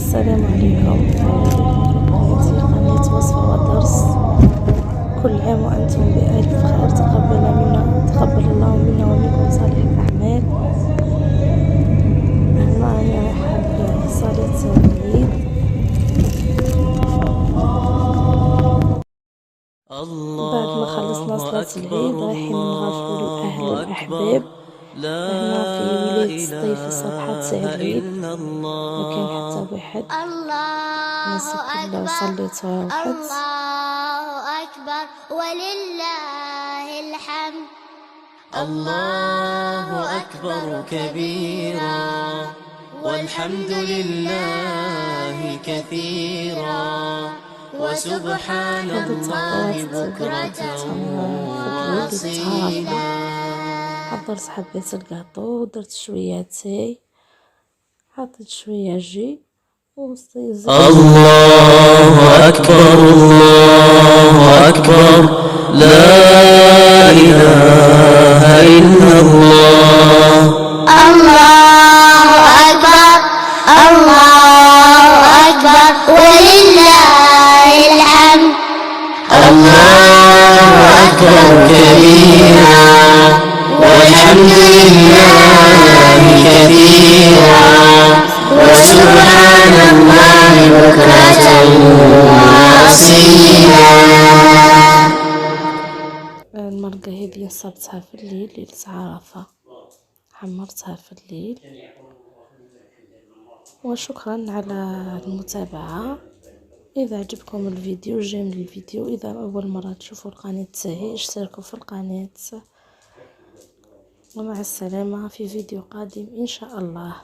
السلام عليكم، في قناة وصفة ودرس. كل عام وأنتم بألف خير. تقبل الله منا ومنكم صالح الأعمال. هنا أنا رايحة لصلاة العيد. بعد ما خلصنا صلاة العيد رايحين نغادروا الأهل والأحباب. هنا في ولاية سطيف صبحة ساعة العيد، ما كان حتى واحد. الناس كلها صليت وروحت. الله أكبر ولله الحمد. الله أكبر كبيرا والحمد لله كثيرا وسبحان الله بكرة وأصيلا. حضرت حبيت الكاطو، درت شوية تاي، حطيت شوية جي الله أكبر الله أكبر لا إله إلا الله. الله أكبر الله أكبر ولله الحمد. الله أكبر كبيرا والحمد لله كثيرا وسبحان الله بكرة وأصيلا. المرقة هذه نصبتها في الليل، ليلة عرفة حمرتها في الليل. وشكرا على المتابعة. إذا عجبكم الفيديو جيم للفيديو، إذا أول مرة تشوفوا القناة تاعي اشتركوا في القناة. ومع السلامة في فيديو قادم إن شاء الله.